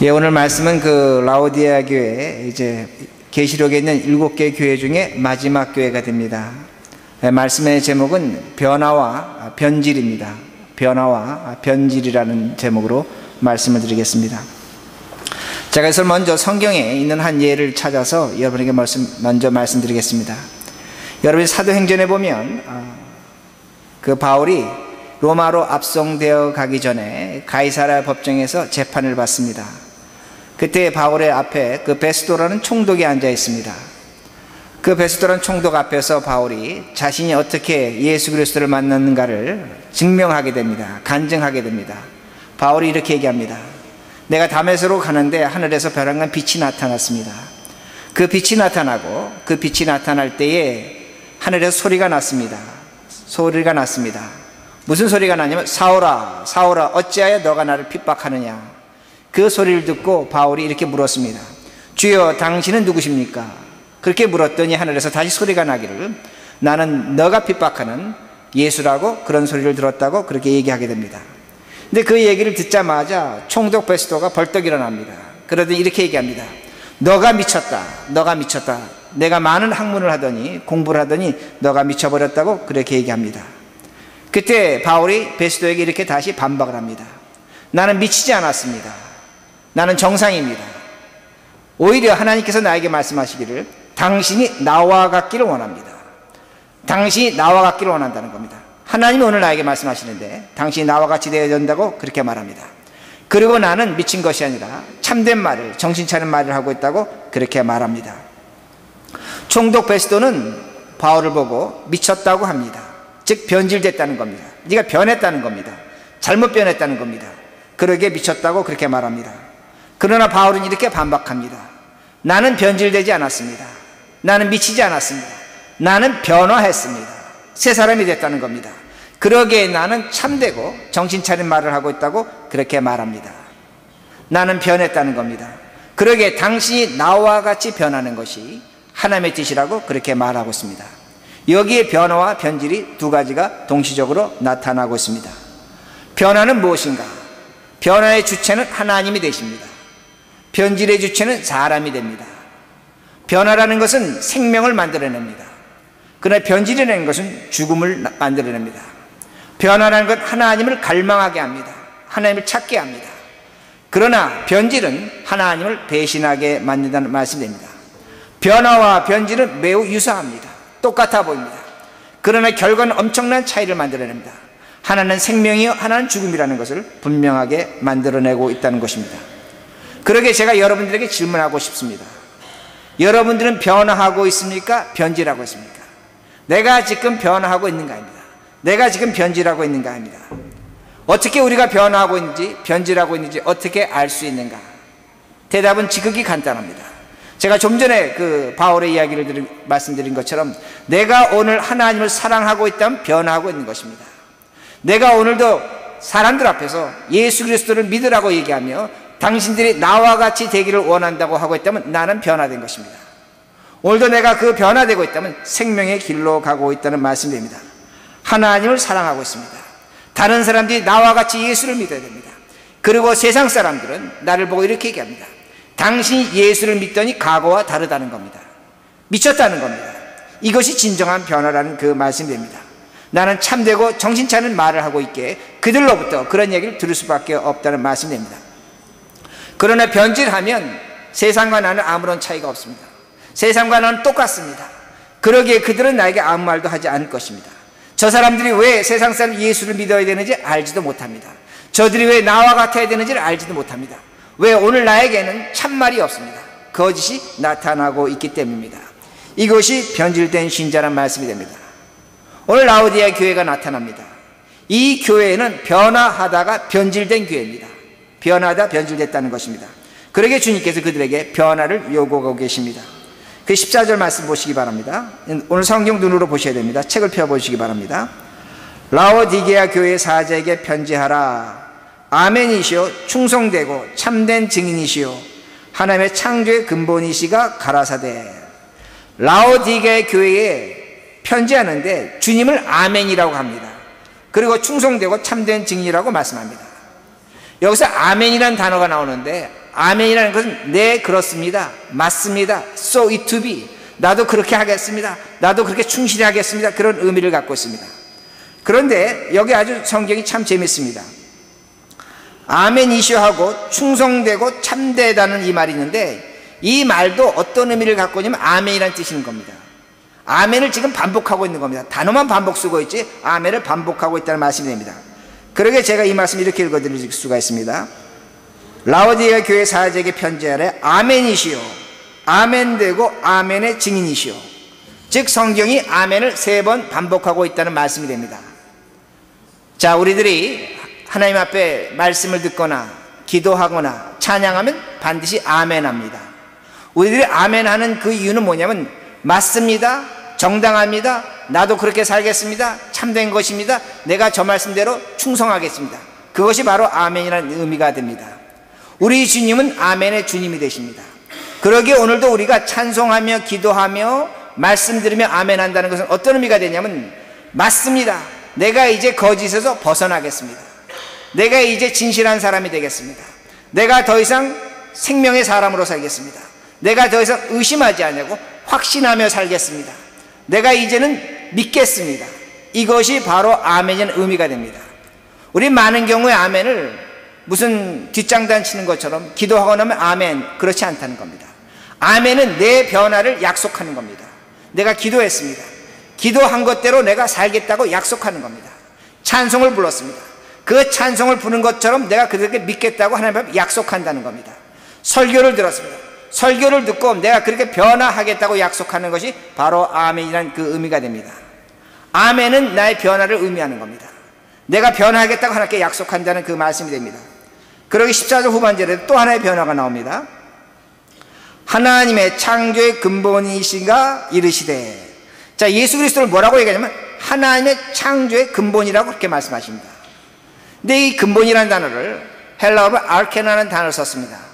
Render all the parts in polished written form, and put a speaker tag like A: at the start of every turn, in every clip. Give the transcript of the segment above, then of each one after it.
A: 예, 오늘 말씀은 그 라오디게아 교회, 이제 계시록에 있는 7개 교회 중에 마지막 교회가 됩니다. 예, 말씀의 제목은 변화와 변질입니다. 변화와 변질이라는 제목으로 말씀을 드리겠습니다. 자, 그래서 먼저 성경에 있는 한 예를 찾아서 여러분에게 먼저 말씀드리겠습니다. 여러분이 사도행전에 보면 그 바울이 로마로 압송되어 가기 전에 가이사랴 법정에서 재판을 받습니다. 그때 바울의 앞에 그 베스도라는 총독이 앉아 있습니다. 그 베스도라는 총독 앞에서 바울이 자신이 어떻게 예수 그리스도를 만났는가를 증명하게 됩니다. 간증하게 됩니다. 바울이 이렇게 얘기합니다. 내가 다메섹으로 가는데 하늘에서 벼랑간 빛이 나타났습니다. 그 빛이 나타나고 그 빛이 나타날 때에 하늘에서 소리가 났습니다. 소리가 났습니다. 무슨 소리가 나냐면 사울아 사울아 어찌하여 너가 나를 핍박하느냐. 그 소리를 듣고 바울이 이렇게 물었습니다. 주여 당신은 누구십니까? 그렇게 물었더니 하늘에서 다시 소리가 나기를 나는 너가 핍박하는 예수라고 그런 소리를 들었다고 그렇게 얘기하게 됩니다. 근데 그 얘기를 듣자마자 총독 베스도가 벌떡 일어납니다. 그러더니 이렇게 얘기합니다. 너가 미쳤다. 너가 미쳤다. 내가 많은 학문을 하더니 공부를 하더니 너가 미쳐버렸다고 그렇게 얘기합니다. 그때 바울이 베스도에게 이렇게 다시 반박을 합니다. 나는 미치지 않았습니다. 나는 정상입니다. 오히려 하나님께서 나에게 말씀하시기를 당신이 나와 같기를 원합니다. 당신이 나와 같기를 원한다는 겁니다. 하나님이 오늘 나에게 말씀하시는데 당신이 나와 같이 되어야 된다고 그렇게 말합니다. 그리고 나는 미친 것이 아니라 참된 말을, 정신 차린 말을 하고 있다고 그렇게 말합니다. 총독 베스도는 바울을 보고 미쳤다고 합니다. 즉 변질됐다는 겁니다. 네가 변했다는 겁니다. 잘못 변했다는 겁니다. 그러게 미쳤다고 그렇게 말합니다. 그러나 바울은 이렇게 반박합니다. 나는 변질되지 않았습니다. 나는 미치지 않았습니다. 나는 변화했습니다. 새 사람이 됐다는 겁니다. 그러기에 나는 참되고 정신 차린 말을 하고 있다고 그렇게 말합니다. 나는 변했다는 겁니다. 그러기에 당신이 나와 같이 변하는 것이 하나님의 뜻이라고 그렇게 말하고 있습니다. 여기에 변화와 변질이 두 가지가 동시적으로 나타나고 있습니다. 변화는 무엇인가? 변화의 주체는 하나님이 되십니다. 변질의 주체는 사람이 됩니다. 변화라는 것은 생명을 만들어냅니다. 그러나 변질이라는 것은 죽음을 만들어냅니다. 변화라는 것 하나님을 갈망하게 합니다. 하나님을 찾게 합니다. 그러나 변질은 하나님을 배신하게 만든다는 말씀이 됩니다. 변화와 변질은 매우 유사합니다. 똑같아 보입니다. 그러나 결과는 엄청난 차이를 만들어냅니다. 하나는 생명이요 하나는 죽음이라는 것을 분명하게 만들어내고 있다는 것입니다. 그러게 제가 여러분들에게 질문하고 싶습니다. 여러분들은 변화하고 있습니까? 변질하고 있습니까? 내가 지금 변화하고 있는가 합니다. 내가 지금 변질하고 있는가 합니다. 어떻게 우리가 변화하고 있는지 변질하고 있는지 어떻게 알 수 있는가? 대답은 지극히 간단합니다. 제가 좀 전에 그 바울의 이야기를 말씀드린 것처럼 내가 오늘 하나님을 사랑하고 있다면 변화하고 있는 것입니다. 내가 오늘도 사람들 앞에서 예수 그리스도를 믿으라고 얘기하며 당신들이 나와 같이 되기를 원한다고 하고 있다면 나는 변화된 것입니다. 오늘도 내가 그 변화되고 있다면 생명의 길로 가고 있다는 말씀입니다. 하나님을 사랑하고 있습니다. 다른 사람들이 나와 같이 예수를 믿어야 됩니다. 그리고 세상 사람들은 나를 보고 이렇게 얘기합니다. 당신이 예수를 믿더니 과거와 다르다는 겁니다. 미쳤다는 겁니다. 이것이 진정한 변화라는 그 말씀입니다. 나는 참되고 정신 차리는 말을 하고 있기에 그들로부터 그런 얘기를 들을 수밖에 없다는 말씀입니다. 그러나 변질하면 세상과 나는 아무런 차이가 없습니다. 세상과 나는 똑같습니다. 그러기에 그들은 나에게 아무 말도 하지 않을 것입니다. 저 사람들이 왜 세상 사람 예수를 믿어야 되는지 알지도 못합니다. 저들이 왜 나와 같아야 되는지를 알지도 못합니다. 왜 오늘 나에게는 참말이 없습니다. 거짓이 나타나고 있기 때문입니다. 이것이 변질된 신자란 말씀이 됩니다. 오늘 라오디게아 교회가 나타납니다. 이 교회는 변화하다가 변질된 교회입니다. 변화하다 변질됐다는 것입니다. 그러기에 주님께서 그들에게 변화를 요구하고 계십니다. 그 14절 말씀 보시기 바랍니다. 오늘 성경 눈으로 보셔야 됩니다. 책을 펴보시기 바랍니다. 라오디게아 교회 사자에게 편지하라. 아멘이시오 충성되고 참된 증인이시오 하나님의 창조의 근본이시가 가라사대. 라오디게아 교회에 편지하는데 주님을 아멘이라고 합니다. 그리고 충성되고 참된 증인이라고 말씀합니다. 여기서 아멘이라는 단어가 나오는데 아멘이라는 것은 네, 그렇습니다, 맞습니다, so it to be, 나도 그렇게 하겠습니다, 나도 그렇게 충실히 하겠습니다, 그런 의미를 갖고 있습니다. 그런데 여기 아주 성경이 참 재밌습니다. 아멘이시오 하고 충성되고 참되다는 이 말이 있는데, 이 말도 어떤 의미를 갖고 있냐면 아멘이라는 뜻인 겁니다. 아멘을 지금 반복하고 있는 겁니다. 단어만 반복 쓰고 있지 아멘을 반복하고 있다는 말씀이 됩니다. 그러게 제가 이 말씀 이렇게 읽어드릴 수가 있습니다. 라오디게아 교회 사제에게 편지하래 아멘이시오, 아멘되고 아멘의 증인이시오. 즉 성경이 아멘을 3번 반복하고 있다는 말씀이 됩니다. 자, 우리들이 하나님 앞에 말씀을 듣거나 기도하거나 찬양하면 반드시 아멘합니다. 우리들이 아멘하는 그 이유는 뭐냐면 맞습니다, 정당합니다, 나도 그렇게 살겠습니다, 참된 것입니다, 내가 저 말씀대로 충성하겠습니다. 그것이 바로 아멘이라는 의미가 됩니다. 우리 주님은 아멘의 주님이 되십니다. 그러기에 오늘도 우리가 찬송하며 기도하며 말씀 들으며 아멘한다는 것은 어떤 의미가 되냐면 맞습니다, 내가 이제 거짓에서 벗어나겠습니다, 내가 이제 진실한 사람이 되겠습니다, 내가 더 이상 생명의 사람으로 살겠습니다, 내가 더 이상 의심하지 않고 확신하며 살겠습니다, 내가 이제는 믿겠습니다. 이것이 바로 아멘이라는 의미가 됩니다. 우리 많은 경우에 아멘을 무슨 뒷장단 치는 것처럼 기도하고 나면 아멘, 그렇지 않다는 겁니다. 아멘은 내 변화를 약속하는 겁니다. 내가 기도했습니다, 기도한 것대로 내가 살겠다고 약속하는 겁니다. 찬송을 불렀습니다, 그 찬송을 부른 것처럼 내가 그렇게 믿겠다고 하나님 앞에 약속한다는 겁니다. 설교를 들었습니다, 설교를 듣고 내가 그렇게 변화하겠다고 약속하는 것이 바로 아멘이라는 그 의미가 됩니다. 아멘은 나의 변화를 의미하는 겁니다. 내가 변화하겠다고 하나님께 약속한다는 그 말씀이 됩니다. 그러기 14절 후반절에 또 하나의 변화가 나옵니다. 하나님의 창조의 근본이신가 이르시되. 자, 예수 그리스도를 뭐라고 얘기하냐면 하나님의 창조의 근본이라고 그렇게 말씀하십니다. 근데 이 근본이라는 단어를 헬라어로 알케나라는 단어를 썼습니다.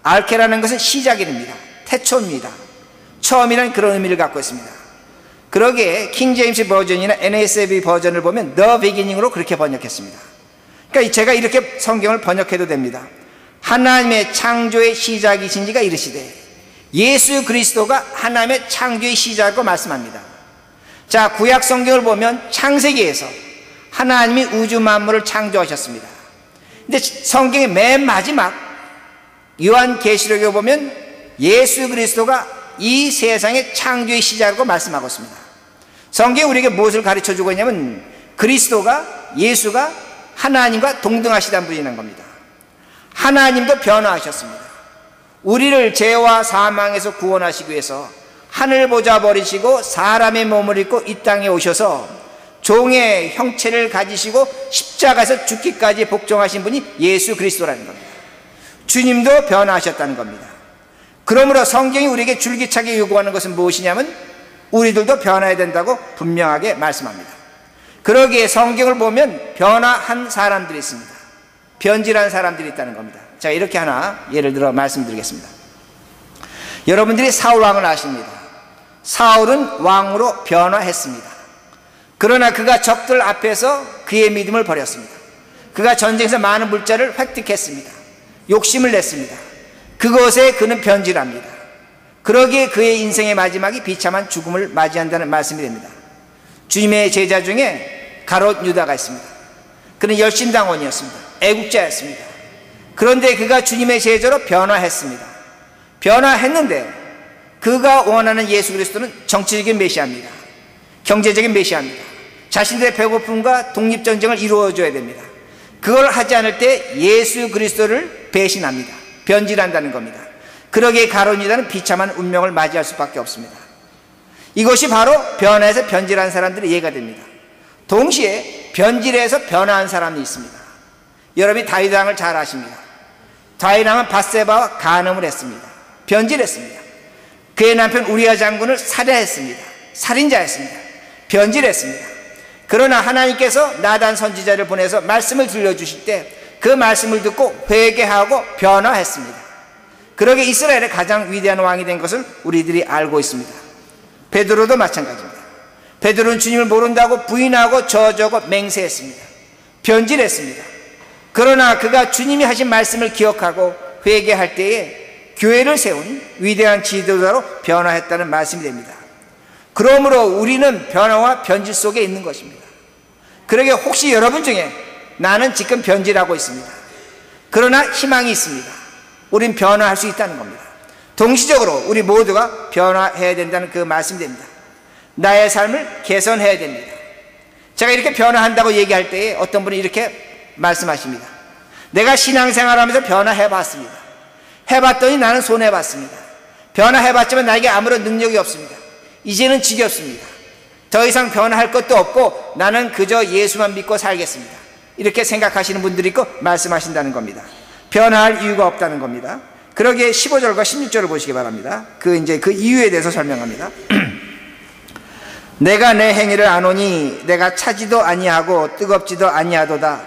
A: 알케라는 것은 시작입니다, 태초입니다, 처음이라는 그런 의미를 갖고 있습니다. 그러기에 킹 제임스 버전이나 NASB 버전을 보면 The Beginning으로 그렇게 번역했습니다. 그러니까 제가 이렇게 성경을 번역해도 됩니다. 하나님의 창조의 시작이신지가 이르시되. 예수 그리스도가 하나님의 창조의 시작이라고 말씀합니다. 자, 구약 성경을 보면 창세기에서 하나님이 우주 만물을 창조하셨습니다. 근데 성경의 맨 마지막 요한계시록에 보면 예수 그리스도가 이 세상의 창조의 시작이라고 말씀하고 있습니다. 성경이 우리에게 무엇을 가르쳐주고 있냐면 그리스도가, 예수가 하나님과 동등하시다는 분이라는 겁니다. 하나님도 변화하셨습니다. 우리를 죄와 사망에서 구원하시기 위해서 하늘 보좌 버리시고 사람의 몸을 입고 이 땅에 오셔서 종의 형체를 가지시고 십자가에서 죽기까지 복종하신 분이 예수 그리스도라는 겁니다. 주님도 변화하셨다는 겁니다. 그러므로 성경이 우리에게 줄기차게 요구하는 것은 무엇이냐면 우리들도 변화해야 된다고 분명하게 말씀합니다. 그러기에 성경을 보면 변화한 사람들이 있습니다. 변질한 사람들이 있다는 겁니다. 자, 이렇게 하나 예를 들어 말씀드리겠습니다. 여러분들이 사울 왕을 아십니다. 사울은 왕으로 변화했습니다. 그러나 그가 적들 앞에서 그의 믿음을 버렸습니다. 그가 전쟁에서 많은 물자를 획득했습니다. 욕심을 냈습니다. 그것에 그는 변질합니다. 그러기에 그의 인생의 마지막이 비참한 죽음을 맞이한다는 말씀이 됩니다. 주님의 제자 중에 가롯 유다가 있습니다. 그는 열심당원이었습니다. 애국자였습니다. 그런데 그가 주님의 제자로 변화했습니다. 변화했는데 그가 원하는 예수 그리스도는 정치적인 메시아입니다. 경제적인 메시아입니다. 자신들의 배고픔과 독립전쟁을 이루어줘야 됩니다. 그걸 하지 않을 때 예수 그리스도를 배신합니다. 변질한다는 겁니다. 그러기에 가롯 유다는 비참한 운명을 맞이할 수밖에 없습니다. 이것이 바로 변화해서 변질한 사람들의 예가 됩니다. 동시에 변질해서 변화한 사람이 있습니다. 여러분이 다윗 왕을 잘 아십니다. 다윗 왕은 밧세바와 간음을 했습니다. 변질했습니다. 그의 남편 우리아 장군을 살해했습니다. 살인자였습니다. 변질했습니다. 그러나 하나님께서 나단 선지자를 보내서 말씀을 들려주실 때 그 말씀을 듣고 회개하고 변화했습니다. 그러게 이스라엘의 가장 위대한 왕이 된 것을 우리들이 알고 있습니다. 베드로도 마찬가지입니다. 베드로는 주님을 모른다고 부인하고 저주하고 맹세했습니다. 변질했습니다. 그러나 그가 주님이 하신 말씀을 기억하고 회개할 때에 교회를 세운 위대한 지도자로 변화했다는 말씀이 됩니다. 그러므로 우리는 변화와 변질 속에 있는 것입니다. 그러게 혹시 여러분 중에 나는 지금 변질하고 있습니다. 그러나 희망이 있습니다. 우린 변화할 수 있다는 겁니다. 동시적으로 우리 모두가 변화해야 된다는 그 말씀이 됩니다. 나의 삶을 개선해야 됩니다. 제가 이렇게 변화한다고 얘기할 때에 어떤 분이 이렇게 말씀하십니다. 내가 신앙생활하면서 변화해봤습니다. 해봤더니 나는 손해봤습니다. 변화해봤지만 나에게 아무런 능력이 없습니다. 이제는 지겹습니다. 더 이상 변화할 것도 없고 나는 그저 예수만 믿고 살겠습니다. 이렇게 생각하시는 분들이 있고 말씀하신다는 겁니다. 변화할 이유가 없다는 겁니다. 그러기에 15절과 16절을 보시기 바랍니다. 그 이유에 대해서 설명합니다. 내가 내 행위를 아노니 내가 차지도 아니하고 뜨겁지도 아니하도다.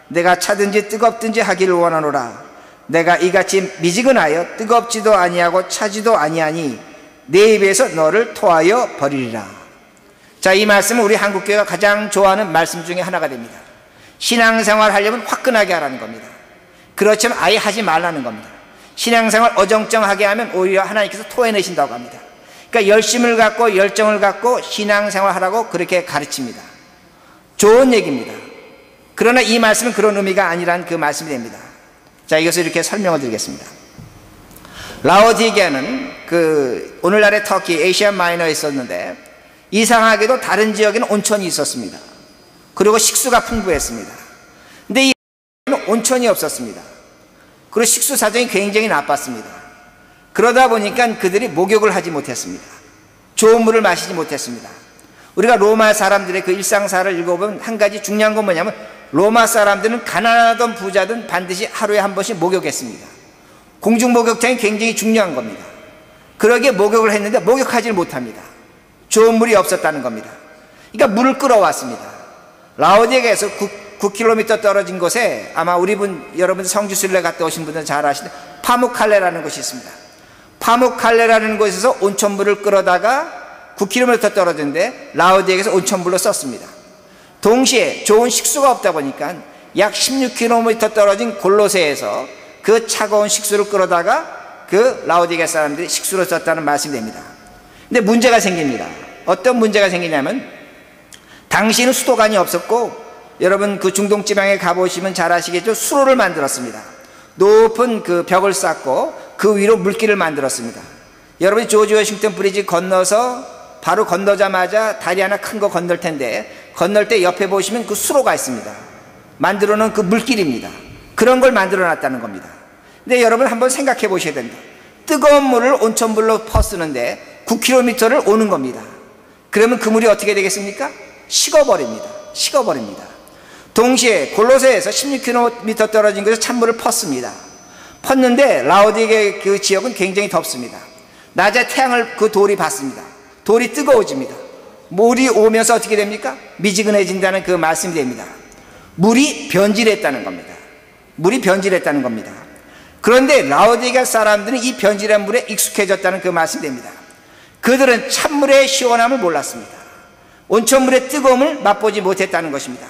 A: 내가 차든지 뜨겁든지 하기를 원하노라. 내가 이같이 미지근하여 뜨겁지도 아니하고 차지도 아니하니 내 입에서 너를 토하여 버리리라. 자, 이 말씀은 우리 한국교회가 가장 좋아하는 말씀 중에 하나가 됩니다. 신앙생활 하려면 화끈하게 하라는 겁니다. 그렇지만 아예 하지 말라는 겁니다. 신앙생활 어정쩡하게 하면 오히려 하나님께서 토해내신다고 합니다. 그러니까 열심을 갖고 열정을 갖고 신앙생활 하라고 그렇게 가르칩니다. 좋은 얘기입니다. 그러나 이 말씀은 그런 의미가 아니라는 그 말씀이 됩니다. 자, 이것을 이렇게 설명을 드리겠습니다. 라오디게아는 오늘날의 터키 에이시아 마이너에 있었는데 이상하게도 다른 지역에는 온천이 있었습니다. 그리고 식수가 풍부했습니다. 근데 이 온천이 없었습니다. 그리고 식수 사정이 굉장히 나빴습니다. 그러다 보니까 그들이 목욕을 하지 못했습니다. 좋은 물을 마시지 못했습니다. 우리가 로마 사람들의 그 일상사를 읽어보면 한 가지 중요한 건 뭐냐면 로마 사람들은 가난하든 부자든 반드시 하루에 한 번씩 목욕했습니다. 공중 목욕탕이 굉장히 중요한 겁니다. 그러기에 목욕을 했는데 목욕하지 못합니다. 좋은 물이 없었다는 겁니다. 그러니까 물을 끌어왔습니다. 라오디게아에서 9km 떨어진 곳에 아마 여러분 성지순례 갔다 오신 분들은 잘 아시는 파무칼레라는 곳이 있습니다. 파무칼레라는 곳에서 온천물을 끌어다가 9km 떨어진데 라오디게아에서 온천물로 썼습니다. 동시에 좋은 식수가 없다 보니까 약 16km 떨어진 골로새에서 그 차가운 식수를 끌어다가 그 라오디게아 사람들이 식수로 썼다는 말씀이 됩니다. 근데 문제가 생깁니다. 어떤 문제가 생기냐면 당시는 수도관이 없었고 여러분 그 중동 지방에 가보시면 잘 아시겠죠? 수로를 만들었습니다. 높은 그 벽을 쌓고 그 위로 물길을 만들었습니다. 여러분이 조지 워싱턴 브리지 건너서 바로 건너자마자 다리 하나 큰 거 건널 텐데 건널 때 옆에 보시면 그 수로가 있습니다. 만들어 놓은 그 물길입니다. 그런 걸 만들어 놨다는 겁니다. 근데 여러분 한번 생각해 보셔야 됩니다. 뜨거운 물을 온천물로 퍼쓰는데 9km를 오는 겁니다. 그러면 그 물이 어떻게 되겠습니까? 식어버립니다. 동시에 골로새에서 16km 떨어진 곳에서 찬물을 펐습니다. 펐는데 라오디게아 그 지역은 굉장히 덥습니다. 낮에 태양을 그 돌이 받습니다. 돌이 뜨거워집니다. 물이 오면서 어떻게 됩니까? 미지근해진다는 그 말씀이 됩니다. 물이 변질했다는 겁니다. 그런데 라오디게아 사람들은 이 변질한 물에 익숙해졌다는 그 말씀이 됩니다. 그들은 찬물의 시원함을 몰랐습니다. 온천물의 뜨거움을 맛보지 못했다는 것입니다.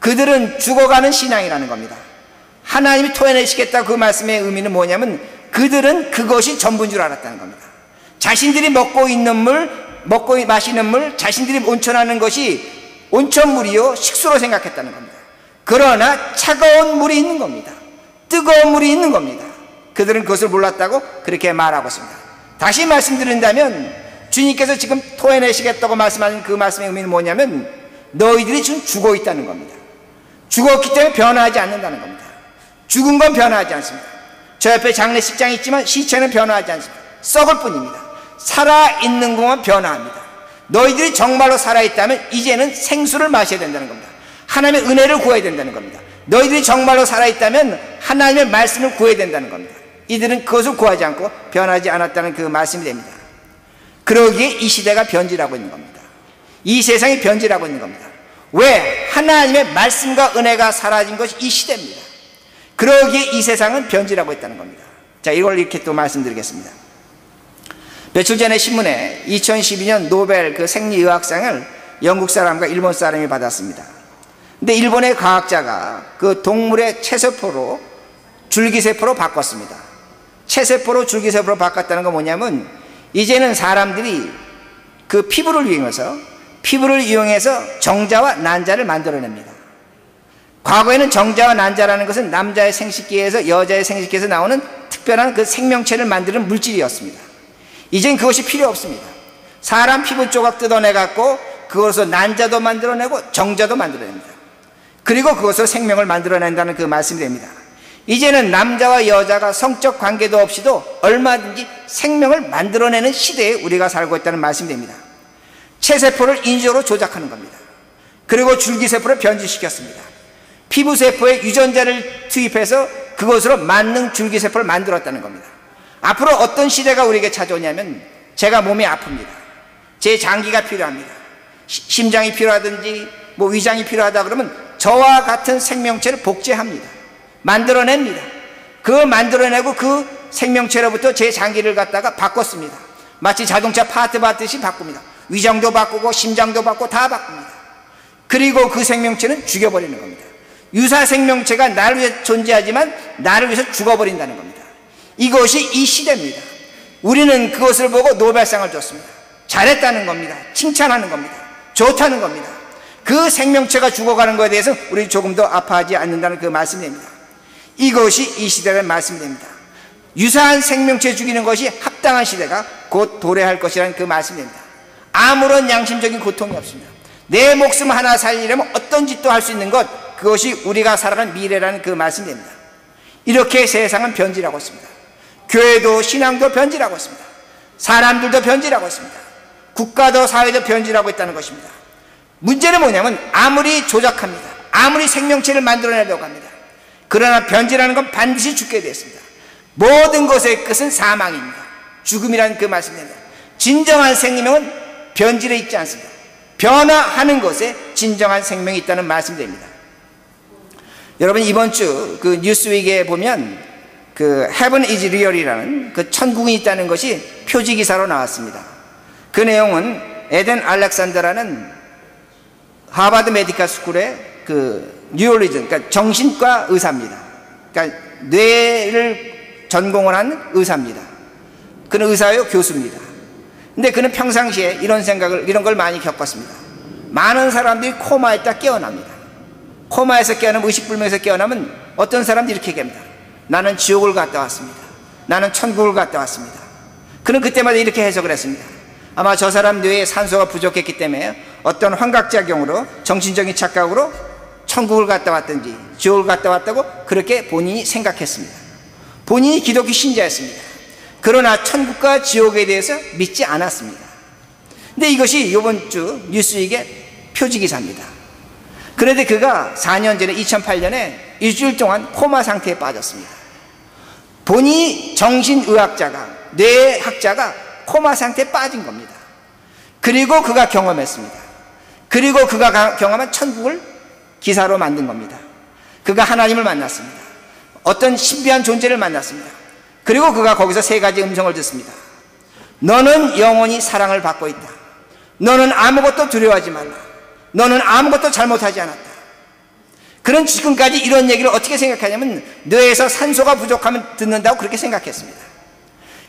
A: 그들은 죽어가는 신앙이라는 겁니다. 하나님이 토해내시겠다 그 말씀의 의미는 뭐냐면 그들은 그것이 전부인 줄 알았다는 겁니다. 자신들이 먹고 마시는 물, 자신들이 온천하는 것이 온천물이요 식수로 생각했다는 겁니다. 그러나 차가운 물이 있는 겁니다. 뜨거운 물이 있는 겁니다. 그들은 그것을 몰랐다고 그렇게 말하고 있습니다. 다시 말씀드린다면 주님께서 지금 토해내시겠다고 말씀하는 그 말씀의 의미는 뭐냐면 너희들이 지금 죽어 있다는 겁니다. 죽었기 때문에 변화하지 않는다는 겁니다. 죽은 건 변화하지 않습니다. 저 옆에 장례식장이 있지만 시체는 변화하지 않습니다. 썩을 뿐입니다. 살아있는 것만 변화합니다. 너희들이 정말로 살아있다면 이제는 생수를 마셔야 된다는 겁니다. 하나님의 은혜를 구해야 된다는 겁니다. 너희들이 정말로 살아있다면 하나님의 말씀을 구해야 된다는 겁니다. 이들은 그것을 구하지 않고 변하지 않았다는 그 말씀이 됩니다. 그러기에 이 시대가 변질하고 있는 겁니다. 이 세상이 변질하고 있는 겁니다. 왜? 하나님의 말씀과 은혜가 사라진 것이 이 시대입니다. 그러기에 이 세상은 변질하고 있다는 겁니다. 자, 이걸 이렇게 또 말씀드리겠습니다. 며칠 전에 신문에 2012년 노벨 그 생리의학상을 영국 사람과 일본 사람이 받았습니다. 근데 일본의 과학자가 그 동물의 체세포로 줄기세포로 바꿨습니다. 체세포로 줄기세포로 바꿨다는 건 뭐냐면 이제는 사람들이 그 피부를 이용해서 정자와 난자를 만들어냅니다. 과거에는 정자와 난자라는 것은 남자의 생식기에서 여자의 생식기에서 나오는 특별한 그 생명체를 만드는 물질이었습니다. 이젠 그것이 필요 없습니다. 사람 피부 조각 뜯어내 갖고 그것으로 난자도 만들어내고 정자도 만들어냅니다. 그리고 그것으로 생명을 만들어낸다는 그 말씀이 됩니다. 이제는 남자와 여자가 성적 관계도 없이도 얼마든지 생명을 만들어내는 시대에 우리가 살고 있다는 말씀이 됩니다. 체세포를 인위적으로 조작하는 겁니다. 그리고 줄기세포를 변질시켰습니다. 피부세포에 유전자를 투입해서 그것으로 만능 줄기세포를 만들었다는 겁니다. 앞으로 어떤 시대가 우리에게 찾아오냐면 제가 몸이 아픕니다. 제 장기가 필요합니다. 심장이 필요하든지 위장이 필요하다 그러면 저와 같은 생명체를 복제합니다. 만들어냅니다. 만들어내고 그 생명체로부터 제 장기를 갖다가 바꿨습니다. 마치 자동차 파트 받듯이 바꿉니다. 위장도 바꾸고 심장도 바꾸고 다 바꿉니다. 그리고 그 생명체는 죽여버리는 겁니다. 유사 생명체가 나를 위해 존재하지만 나를 위해서 죽어버린다는 겁니다. 이것이 이 시대입니다. 우리는 그것을 보고 노벨상을 줬습니다. 잘했다는 겁니다. 칭찬하는 겁니다. 좋다는 겁니다. 그 생명체가 죽어가는 것에 대해서 우리 조금 더 아파하지 않는다는 그 말씀입니다. 이것이 이 시대의 말씀이 됩니다. 유사한 생명체 죽이는 것이 합당한 시대가 곧 도래할 것이라는 그 말씀입니다. 아무런 양심적인 고통이 없습니다. 내 목숨 하나 살리려면 어떤 짓도 할 수 있는 것, 그것이 우리가 살아가는 미래라는 그 말씀입니다. 이렇게 세상은 변질하고 있습니다. 교회도 신앙도 변질하고 있습니다. 사람들도 변질하고 있습니다. 국가도 사회도 변질하고 있다는 것입니다. 문제는 뭐냐면 아무리 조작합니다. 아무리 생명체를 만들어내려고 합니다. 그러나 변질하는 건 반드시 죽게 되어 있습니다. 모든 것의 끝은 사망입니다. 죽음이라는 그 말씀입니다. 진정한 생명은 변질에 있지 않습니다. 변화하는 것에 진정한 생명이 있다는 말씀입니다. 여러분, 이번 주 그 뉴스윅에 보면 그 Heaven is Real이라는 그 천국이 있다는 것이 표지 기사로 나왔습니다. 그 내용은 에덴 알렉산더라는 하버드 메디컬 스쿨의 그 뉴럴리즘, 그러니까 정신과 의사입니다. 그러니까 뇌를 전공을 한 의사입니다. 그는 의사요 교수입니다. 근데 그는 평상시에 이런 걸 많이 겪었습니다. 많은 사람들이 코마에 딱 깨어납니다. 코마에서 깨어나면, 의식불명에서 깨어나면 어떤 사람들이 이렇게 얘기합니다. 나는 지옥을 갔다 왔습니다. 나는 천국을 갔다 왔습니다. 그는 그때마다 이렇게 해석을 했습니다. 아마 저 사람 뇌에 산소가 부족했기 때문에 어떤 환각작용으로, 정신적인 착각으로 천국을 갔다 왔든지 지옥을 갔다 왔다고 그렇게 본인이 생각했습니다. 본인이 기독교 신자였습니다. 그러나 천국과 지옥에 대해서 믿지 않았습니다. 근데 이것이 이번 주 뉴스윅의 표지기사입니다. 그런데 그가 4년 전에 2008년에 일주일 동안 코마 상태에 빠졌습니다. 본인이 정신의학자가, 뇌학자가 코마 상태에 빠진 겁니다. 그리고 그가 경험했습니다. 그리고 그가 경험한 천국을 기사로 만든 겁니다. 그가 하나님을 만났습니다. 어떤 신비한 존재를 만났습니다. 그리고 그가 거기서 3가지 음성을 듣습니다. 너는 영원히 사랑을 받고 있다. 너는 아무것도 두려워하지 말라. 너는 아무것도 잘못하지 않았다. 그는 지금까지 이런 얘기를 어떻게 생각하냐면 뇌에서 산소가 부족하면 듣는다고 그렇게 생각했습니다.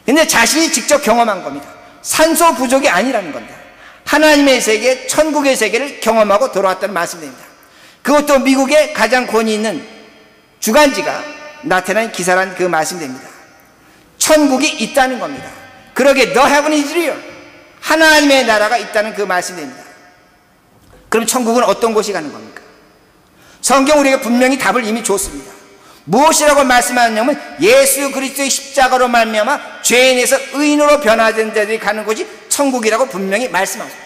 A: 근데 자신이 직접 경험한 겁니다. 산소 부족이 아니라는 겁니다. 하나님의 세계, 천국의 세계를 경험하고 돌아왔다는 말씀입니다. 그것도 미국의 가장 권위 있는 주간지가 나타난 기사란 그 말씀입니다. 천국이 있다는 겁니다. 그러게 The Heaven is real, 하나님의 나라가 있다는 그 말씀입니다. 그럼 천국은 어떤 곳이 가는 겁니까? 성경 우리에게 분명히 답을 이미 줬습니다. 무엇이라고 말씀하냐면 예수 그리스도의 십자가로 말미암아 죄인에서 의인으로 변화된 자들이 가는 곳이 천국이라고 분명히 말씀하십니다.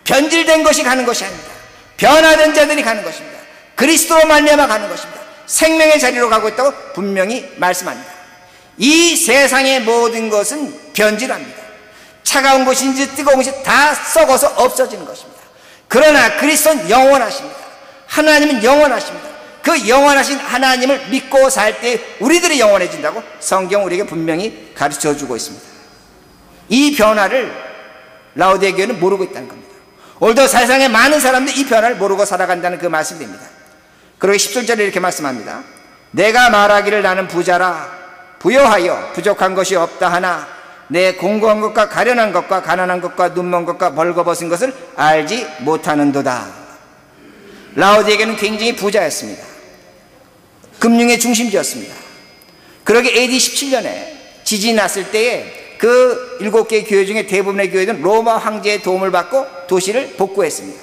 A: 변질된 것이 가는 것이 아닙니다. 변화된 자들이 가는 것입니다. 그리스도로 말미암아 가는 것입니다. 생명의 자리로 가고 있다고 분명히 말씀합니다. 이 세상의 모든 것은 변질합니다. 차가운 것인지 뜨거운 것이 다 썩어서 없어지는 것입니다. 그러나 그리스도는 영원하십니다. 하나님은 영원하십니다. 그 영원하신 하나님을 믿고 살 때 우리들이 영원해진다고 성경 우리에게 분명히 가르쳐주고 있습니다. 이 변화를 라오디게 교회는 모르고 있다는 겁니다. 오늘도 세상에 많은 사람들이 이 변화를 모르고 살아간다는 그 말씀입니다. 그러기 10절에 이렇게 말씀합니다. 내가 말하기를 나는 부자라 부요하여 부족한 것이 없다 하나 내 공고한 것과 가련한 것과 가난한 것과 눈먼 것과 벌거벗은 것을 알지 못하는도다. 라오디게는 굉장히 부자였습니다. 금융의 중심지였습니다. 그러게 AD 17년에 지진이 났을 때에 그 7개의 교회 중에 대부분의 교회들은 로마 황제의 도움을 받고 도시를 복구했습니다.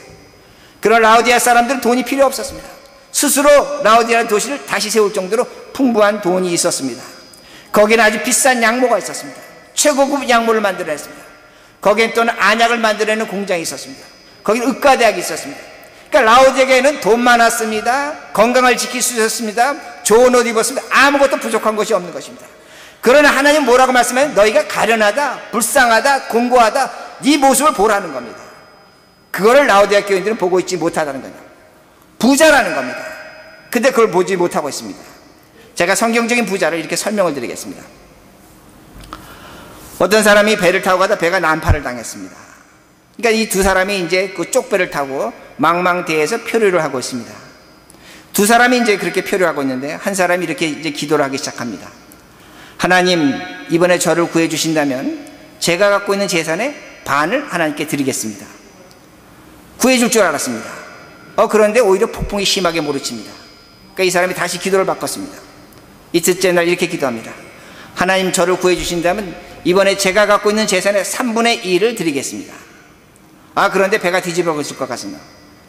A: 그런 라오디아 사람들은 돈이 필요 없었습니다. 스스로 라오디아라는 도시를 다시 세울 정도로 풍부한 돈이 있었습니다. 거기는 아주 비싼 양모가 있었습니다. 최고급 양모를 만들어냈습니다. 거기엔 또는 안약을 만들어내는 공장이 있었습니다. 거기는 의과대학이 있었습니다. 그러니까 라오디아에는 돈 많았습니다. 건강을 지킬 수 있었습니다. 좋은 옷 입었습니다. 아무것도 부족한 것이 없는 것입니다. 그러나 하나님 뭐라고 말씀하면 너희가 가련하다, 불쌍하다, 공고하다 네 모습을 보라는 겁니다. 그거를 라오디아 교인들은 보고 있지 못하다는 거예요. 부자라는 겁니다. 근데 그걸 보지 못하고 있습니다. 제가 성경적인 부자를 이렇게 설명을 드리겠습니다. 어떤 사람이 배를 타고 가다 배가 난파를 당했습니다. 그러니까 이 두 사람이 이제 그 쪽배를 타고 망망대해에서 표류를 하고 있습니다. 두 사람이 이제 그렇게 표류하고 있는데 한 사람이 이렇게 이제 기도를 하기 시작합니다. 하나님, 이번에 저를 구해 주신다면 제가 갖고 있는 재산의 반을 하나님께 드리겠습니다. 구해 줄 줄 알았습니다. 그런데 오히려 폭풍이 심하게 몰아칩니다. 그러니까 이 사람이 다시 기도를 바꿨습니다. 이틀째 날 이렇게 기도합니다. 하나님, 저를 구해 주신다면 이번에 제가 갖고 있는 재산의 3분의 1을 드리겠습니다. 그런데 배가 뒤집어질 것 같습니다.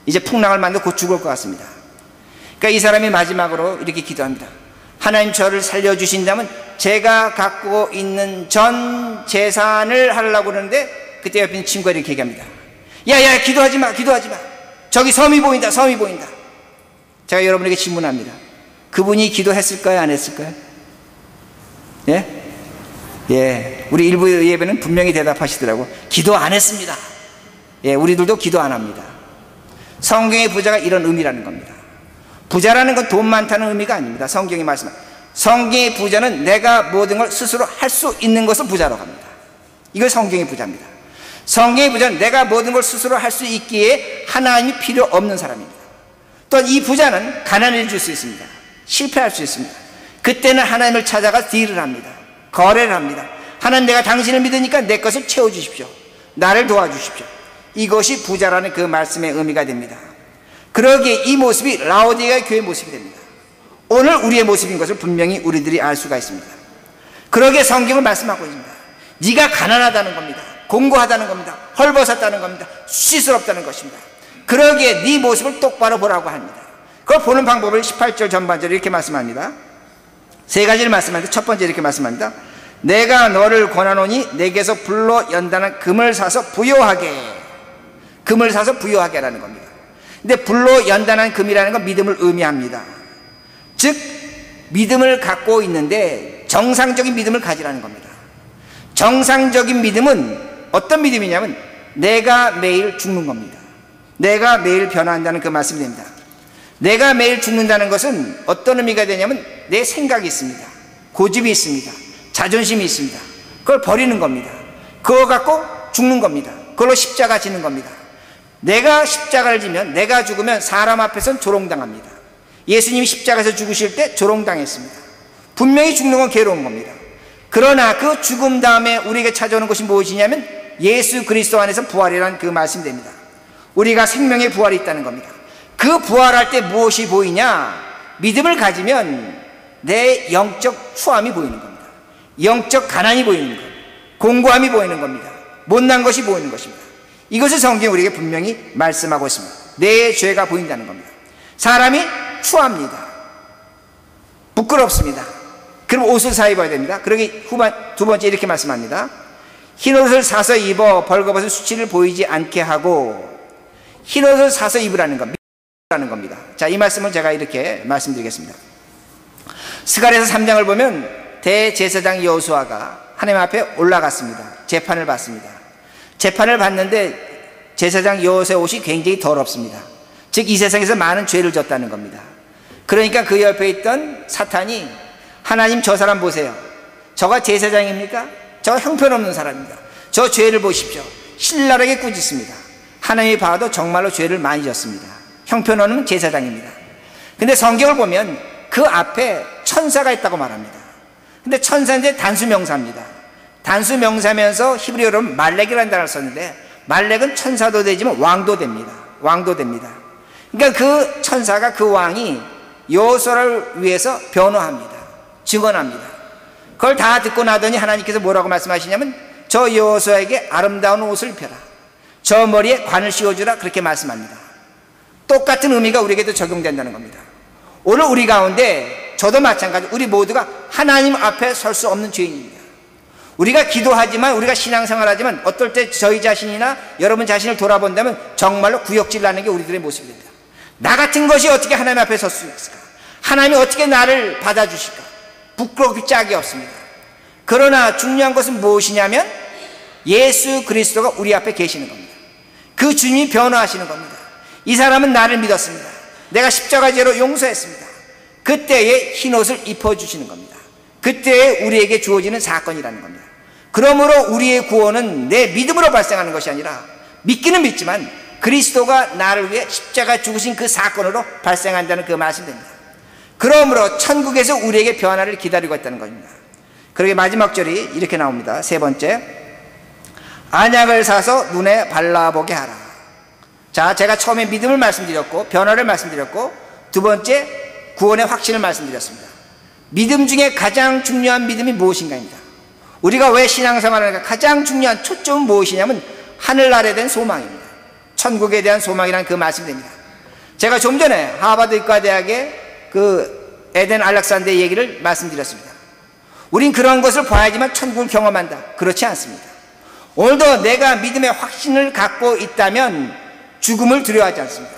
A: 이제 풍랑을 만나 곧 죽을 것 같습니다. 그러니까 이 사람이 마지막으로 이렇게 기도합니다. 하나님, 저를 살려주신다면 제가 갖고 있는 전 재산을 하려고 그러는데 그때 옆에 있는 친구가 이렇게 얘기합니다. 야, 기도하지 마. 저기 섬이 보인다. 제가 여러분에게 질문합니다. 그분이 기도했을까요? 안 했을까요? 예, 우리 일부 예배는 분명히 대답하시더라고. 기도 안 했습니다. 예, 우리들도 기도 안 합니다. 성경의 부자가 이런 의미라는 겁니다. 부자라는 건 돈 많다는 의미가 아닙니다. 성경이 말씀합니다. 성경의 부자는 내가 모든 걸 스스로 할 수 있는 것을 부자라고 합니다. 이걸 성경의 부자입니다. 성경의 부자는 내가 모든 걸 스스로 할 수 있기에 하나님이 필요 없는 사람입니다. 또한 이 부자는 가난해질 수 있습니다. 실패할 수 있습니다. 그때는 하나님을 찾아가 딜을 합니다. 거래를 합니다. 하나님, 내가 당신을 믿으니까 내 것을 채워주십시오. 나를 도와주십시오. 이것이 부자라는 그 말씀의 의미가 됩니다. 그러기에 이 모습이 라오디게아 교회의 모습이 됩니다. 오늘 우리의 모습인 것을 분명히 우리들이 알 수가 있습니다. 그러기에 성경을 말씀하고 있습니다. 네가 가난하다는 겁니다. 공고하다는 겁니다. 헐벗었다는 겁니다. 수치스럽다는 것입니다. 그러기에 네 모습을 똑바로 보라고 합니다. 그걸 보는 방법을 18절 전반절에 이렇게 말씀합니다. 세 가지를 말씀하는데 첫 번째 이렇게 말씀합니다. 내가 너를 권하노니 내게서 불로 연단한 금을 사서 부요하게 라는 겁니다. 근데 불로 연단한 금이라는 건 믿음을 의미합니다. 즉 믿음을 갖고 있는데 정상적인 믿음을 가지라는 겁니다. 정상적인 믿음은 어떤 믿음이냐면 내가 매일 죽는 겁니다. 내가 매일 변화한다는 그 말씀이 됩니다. 내가 매일 죽는다는 것은 어떤 의미가 되냐면 내 생각이 있습니다. 고집이 있습니다. 자존심이 있습니다. 그걸 버리는 겁니다. 그거 갖고 죽는 겁니다. 그걸로 십자가 지는 겁니다. 내가 십자가를 지면, 내가 죽으면 사람 앞에서는 조롱당합니다. 예수님이 십자가에서 죽으실 때 조롱당했습니다. 분명히 죽는 건 괴로운 겁니다. 그러나 그 죽음 다음에 우리에게 찾아오는 것이 무엇이냐면 예수 그리스도 안에서 부활이라는 그 말씀이 됩니다. 우리가 생명의 부활이 있다는 겁니다. 그 부활할 때 무엇이 보이냐? 믿음을 가지면 내 영적 추함이 보이는 겁니다. 영적 가난이 보이는 겁니다. 공고함이 보이는 겁니다. 못난 것이 보이는 것입니다. 이것을 성경이 우리에게 분명히 말씀하고 있습니다. 내 죄가 보인다는 겁니다. 사람이 추합니다. 부끄럽습니다. 그럼 옷을 사 입어야 됩니다. 그러기 두 번째 이렇게 말씀합니다. 흰옷을 사서 입어 벌거벗은 수치를 보이지 않게 하고, 흰옷을 사서 입으라는 겁니다. 자, 이 말씀을 제가 이렇게 말씀드리겠습니다. 스가랴서 3장을 보면 대제사장 여호수아가 하나님 앞에 올라갔습니다. 재판을 받습니다. 재판을 받는데 제사장 여호수아의 옷이 굉장히 더럽습니다. 즉 이 세상에서 많은 죄를 졌다는 겁니다. 그러니까 그 옆에 있던 사탄이 하나님, 저 사람 보세요. 저가 제사장입니까? 저가 형편없는 사람입니다. 저 죄를 보십시오. 신랄하게 꾸짖습니다. 하나님이 봐도 정말로 죄를 많이 졌습니다. 형편없는 제사장입니다. 근데 성경을 보면 그 앞에 천사가 있다고 말합니다. 근데 천사인데 단수 명사입니다. 단수 명사면서 히브리어로 말렉이라는 단어를 썼는데, 말렉은 천사도 되지만 왕도 됩니다. 왕도 됩니다. 그러니까 그 천사가, 그 왕이 여호수아를 위해서 변호합니다. 증언합니다. 그걸 다 듣고 나더니 하나님께서 뭐라고 말씀하시냐면, 저 여호수아에게 아름다운 옷을 입혀라, 저 머리에 관을 씌워주라, 그렇게 말씀합니다. 똑같은 의미가 우리에게도 적용된다는 겁니다. 오늘 우리 가운데 저도 마찬가지, 우리 모두가 하나님 앞에 설 수 없는 죄인입니다. 우리가 기도하지만, 우리가 신앙생활하지만 어떨 때 저희 자신이나 여러분 자신을 돌아본다면 정말로 구역질 나는 게 우리들의 모습이 됩니다. 나 같은 것이 어떻게 하나님 앞에 설 수 있을까? 하나님이 어떻게 나를 받아주실까? 부끄럽기 짝이 없습니다. 그러나 중요한 것은 무엇이냐면 예수 그리스도가 우리 앞에 계시는 겁니다. 그 주님이 변호하시는 겁니다. 이 사람은 나를 믿었습니다. 내가 십자가제로 용서했습니다. 그때에 흰옷을 입혀주시는 겁니다. 그때에 우리에게 주어지는 사건이라는 겁니다. 그러므로 우리의 구원은 내 믿음으로 발생하는 것이 아니라, 믿기는 믿지만 그리스도가 나를 위해 십자가 죽으신 그 사건으로 발생한다는 그 말씀입니다. 그러므로 천국에서 우리에게 변화를 기다리고 있다는 겁니다. 그러게 마지막 절이 이렇게 나옵니다. 세 번째, 안약을 사서 눈에 발라보게 하라. 자, 제가 처음에 믿음을 말씀드렸고 변화를 말씀드렸고, 두 번째 구원의 확신을 말씀드렸습니다. 믿음 중에 가장 중요한 믿음이 무엇인가입니다. 우리가 왜 신앙생활을 하는가? 가장 중요한 초점은 무엇이냐면 하늘나라에 대한 소망입니다. 천국에 대한 소망이라는 그 말씀입니다. 제가 좀 전에 하버드 의과대학의 그 에덴 알렉산더 얘기를 말씀드렸습니다. 우린 그런 것을 봐야지만 천국을 경험한다. 그렇지 않습니다. 오늘도 내가 믿음의 확신을 갖고 있다면 죽음을 두려워하지 않습니다.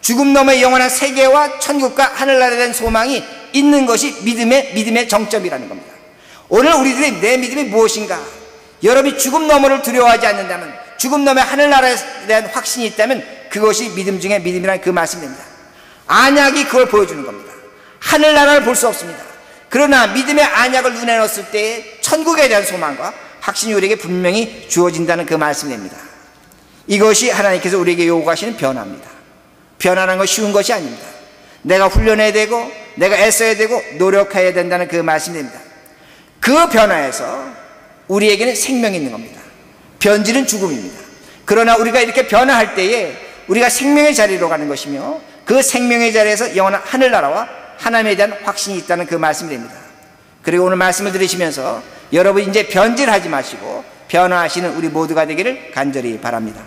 A: 죽음 너머의 영원한 세계와 천국과 하늘나라에 대한 소망이 있는 것이 믿음의 정점이라는 겁니다. 오늘 우리들의 내 믿음이 무엇인가? 여러분이 죽음 너머를 두려워하지 않는다면, 죽음 너머의 하늘나라에 대한 확신이 있다면 그것이 믿음 중에 믿음이라는 그 말씀입니다. 안약이 그걸 보여주는 겁니다. 하늘나라를 볼 수 없습니다. 그러나 믿음의 안약을 눈에 넣었을 때에 천국에 대한 소망과 확신이 우리에게 분명히 주어진다는 그 말씀입니다. 이것이 하나님께서 우리에게 요구하시는 변화입니다. 변화라는 건 쉬운 것이 아닙니다. 내가 훈련해야 되고 내가 애써야 되고 노력해야 된다는 그 말씀입니다. 그 변화에서 우리에게는 생명이 있는 겁니다. 변질은 죽음입니다. 그러나 우리가 이렇게 변화할 때에 우리가 생명의 자리로 가는 것이며, 그 생명의 자리에서 영원한 하늘나라와 하나님에 대한 확신이 있다는 그 말씀이 됩니다. 그리고 오늘 말씀을 들으시면서 여러분 이제 변질하지 마시고 변화하시는 우리 모두가 되기를 간절히 바랍니다.